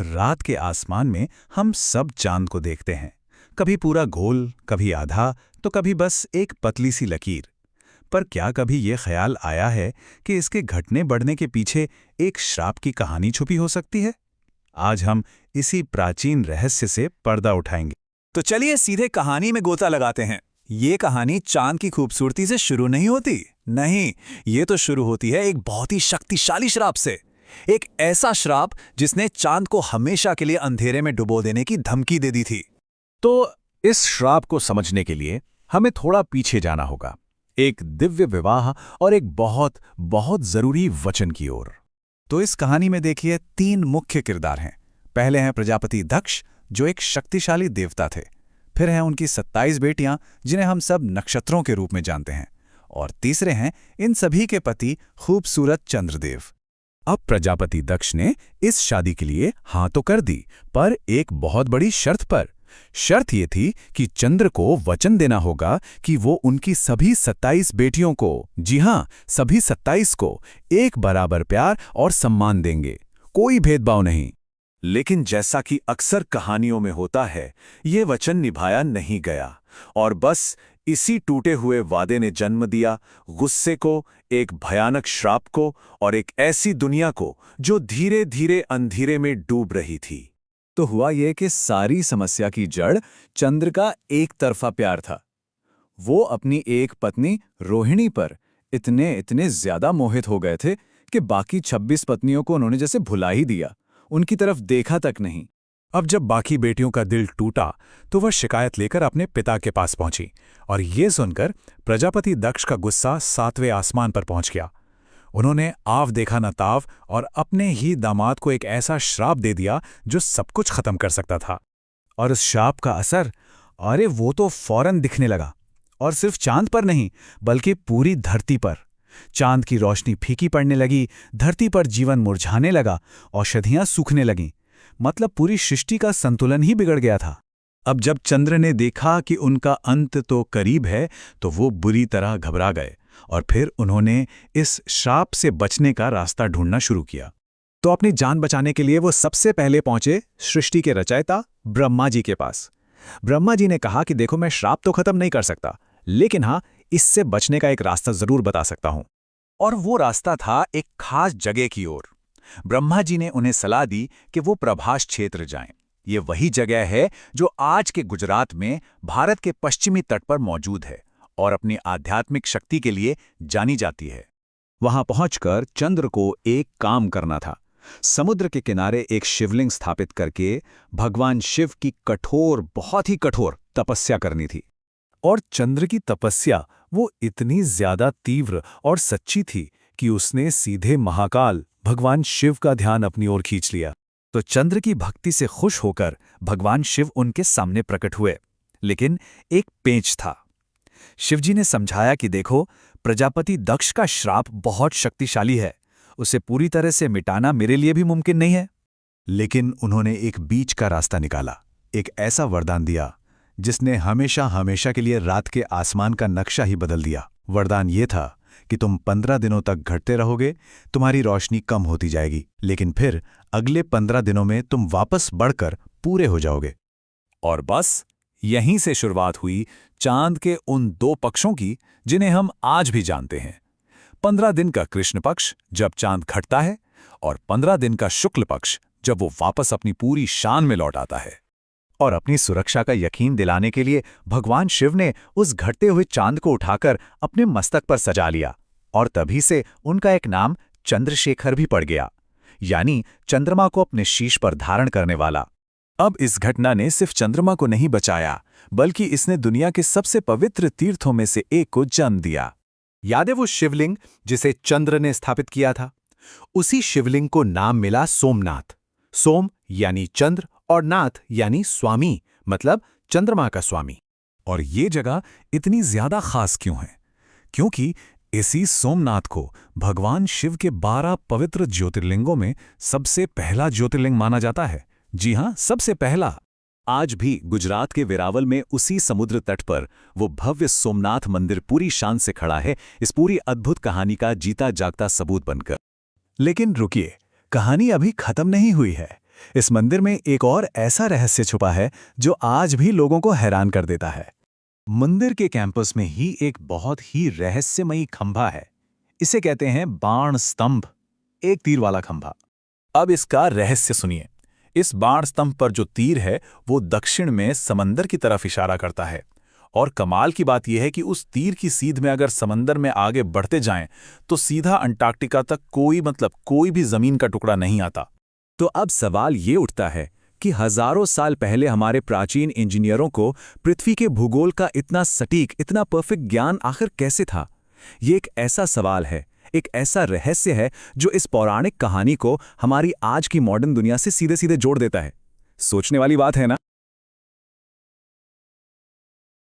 रात के आसमान में हम सब चांद को देखते हैं। कभी पूरा गोल, कभी आधा, तो कभी बस एक पतली सी लकीर। पर क्या कभी ये ख्याल आया है कि इसके घटने बढ़ने के पीछे एक श्राप की कहानी छुपी हो सकती है? आज हम इसी प्राचीन रहस्य से पर्दा उठाएंगे। तो चलिए सीधे कहानी में गोता लगाते हैं। ये कहानी चांद की खूबसूरती से शुरू नहीं होती। नहीं, ये तो शुरू होती है एक बहुत ही शक्तिशाली श्राप से। एक ऐसा श्राप जिसने चांद को हमेशा के लिए अंधेरे में डुबो देने की धमकी दे दी थी। तो इस श्राप को समझने के लिए हमें थोड़ा पीछे जाना होगा, एक दिव्य विवाह और एक बहुत बहुत जरूरी वचन की ओर। तो इस कहानी में देखिए 3 मुख्य किरदार हैं। पहले हैं प्रजापति दक्ष, जो एक शक्तिशाली देवता थे। फिर हैं उनकी 27 बेटियां, जिन्हें हम सब नक्षत्रों के रूप में जानते हैं। और तीसरे हैं इन सभी के पति खूबसूरत चंद्रदेव। अब प्रजापति दक्ष ने इस शादी के लिए हाँ तो कर दी, पर एक बहुत बड़ी शर्त पर। शर्त ये थी कि चंद्र को वचन देना होगा कि वो उनकी सभी 27 बेटियों को, जी हां, सभी 27 को एक बराबर प्यार और सम्मान देंगे, कोई भेदभाव नहीं। लेकिन जैसा कि अक्सर कहानियों में होता है, ये वचन निभाया नहीं गया और बस इसी टूटे हुए वादे ने जन्म दिया गुस्से को, एक भयानक श्राप को और एक ऐसी दुनिया को जो धीरे धीरे अंधेरे में डूब रही थी। तो हुआ ये कि सारी समस्या की जड़ चंद्र का एक तरफा प्यार था। वो अपनी एक पत्नी रोहिणी पर इतने ज्यादा मोहित हो गए थे कि बाकी 26 पत्नियों को उन्होंने जैसे भुला ही दिया, उनकी तरफ देखा तक नहीं। अब जब बाकी बेटियों का दिल टूटा तो वह शिकायत लेकर अपने पिता के पास पहुंची, और ये सुनकर प्रजापति दक्ष का गुस्सा 7वें आसमान पर पहुंच गया। उन्होंने आव देखा न ताव और अपने ही दामाद को एक ऐसा श्राप दे दिया जो सब कुछ खत्म कर सकता था। और उस श्राप का असर, अरे वो तो फौरन दिखने लगा, और सिर्फ चांद पर नहीं बल्कि पूरी धरती पर। चांद की रोशनी फीकी पड़ने लगी, धरती पर जीवन मुरझाने लगा, औषधियां सूखने लगीं। मतलब पूरी सृष्टि का संतुलन ही बिगड़ गया था। अब जब चंद्र ने देखा कि उनका अंत तो करीब है, तो वो बुरी तरह घबरा गए और फिर उन्होंने इस श्राप से बचने का रास्ता ढूंढना शुरू किया। तो अपनी जान बचाने के लिए वो सबसे पहले पहुंचे सृष्टि के रचयिता ब्रह्मा जी के पास। ब्रह्मा जी ने कहा कि देखो, मैं श्राप तो खत्म नहीं कर सकता, लेकिन हाँ, इससे बचने का एक रास्ता जरूर बता सकता हूं। और वो रास्ता था एक खास जगह की ओर। ब्रह्मा जी ने उन्हें सलाह दी कि वो प्रभास क्षेत्र जाएं। ये वही जगह है जो आज के गुजरात में भारत के पश्चिमी तट पर मौजूद है और अपनी आध्यात्मिक शक्ति के लिए जानी जाती है। वहां पहुंचकर चंद्र को एक काम करना था। समुद्र के किनारे एक शिवलिंग स्थापित करके भगवान शिव की कठोर, बहुत ही कठोर तपस्या करनी थी। और चंद्र की तपस्या वो इतनी ज्यादा तीव्र और सच्ची थी कि उसने सीधे महाकाल भगवान शिव का ध्यान अपनी ओर खींच लिया। तो चंद्र की भक्ति से खुश होकर भगवान शिव उनके सामने प्रकट हुए। लेकिन एक पेंच था। शिवजी ने समझाया कि देखो, प्रजापति दक्ष का श्राप बहुत शक्तिशाली है, उसे पूरी तरह से मिटाना मेरे लिए भी मुमकिन नहीं है। लेकिन उन्होंने एक बीच का रास्ता निकाला, एक ऐसा वरदान दिया जिसने हमेशा हमेशा के लिए रात के आसमान का नक्शा ही बदल दिया। वरदान ये था कि तुम 15 दिनों तक घटते रहोगे, तुम्हारी रोशनी कम होती जाएगी, लेकिन फिर अगले 15 दिनों में तुम वापस बढ़कर पूरे हो जाओगे। और बस यहीं से शुरुआत हुई चांद के उन 2 पक्षों की जिन्हें हम आज भी जानते हैं। 15 दिन का कृष्ण पक्ष जब चांद घटता है, और 15 दिन का शुक्ल पक्ष जब वो वापस अपनी पूरी शान में लौट आता है। और अपनी सुरक्षा का यकीन दिलाने के लिए भगवान शिव ने उस घटते हुए चांद को उठाकर अपने मस्तक पर सजा लिया, और तभी से उनका एक नाम चंद्रशेखर भी पड़ गया, यानी चंद्रमा को अपने शीश पर धारण करने वाला। अब इस घटना ने सिर्फ चंद्रमा को नहीं बचाया, बल्कि इसने दुनिया के सबसे पवित्र तीर्थों में से एक को जन्म दिया। याद है वो शिवलिंग जिसे चंद्र ने स्थापित किया था? उसी शिवलिंग को नाम मिला सोमनाथ। सोम यानी चंद्र और नाथ यानी स्वामी, मतलब चंद्रमा का स्वामी। और ये जगह इतनी ज्यादा खास क्यों है? क्योंकि इसी सोमनाथ को भगवान शिव के 12 पवित्र ज्योतिर्लिंगों में सबसे पहला ज्योतिर्लिंग माना जाता है। जी हां, सबसे पहला। आज भी गुजरात के वेरावल में उसी समुद्र तट पर वो भव्य सोमनाथ मंदिर पूरी शान से खड़ा है, इस पूरी अद्भुत कहानी का जीता जागता सबूत बनकर। लेकिन रुकिए, कहानी अभी खत्म नहीं हुई है, इस मंदिर में एक और ऐसा रहस्य छुपा है जो आज भी लोगों को हैरान कर देता है। मंदिर के कैंपस में ही एक बहुत ही रहस्यमयी खंभा है। इसे कहते हैं बाण स्तंभ, एक तीर वाला खंभा। अब इसका रहस्य सुनिए। इस बाण स्तंभ पर जो तीर है वो दक्षिण में समंदर की तरफ इशारा करता है। और कमाल की बात यह है कि उस तीर की सीध में अगर समंदर में आगे बढ़ते जाएं तो सीधा अंटार्कटिका तक कोई भी जमीन का टुकड़ा नहीं आता। तो अब सवाल ये उठता है कि हजारों साल पहले हमारे प्राचीन इंजीनियरों को पृथ्वी के भूगोल का इतना सटीक, इतना परफेक्ट ज्ञान आखिर कैसे था? ये एक ऐसा सवाल है, एक ऐसा रहस्य है जो इस पौराणिक कहानी को हमारी आज की मॉडर्न दुनिया से सीधे सीधे जोड़ देता है। सोचने वाली बात है ना?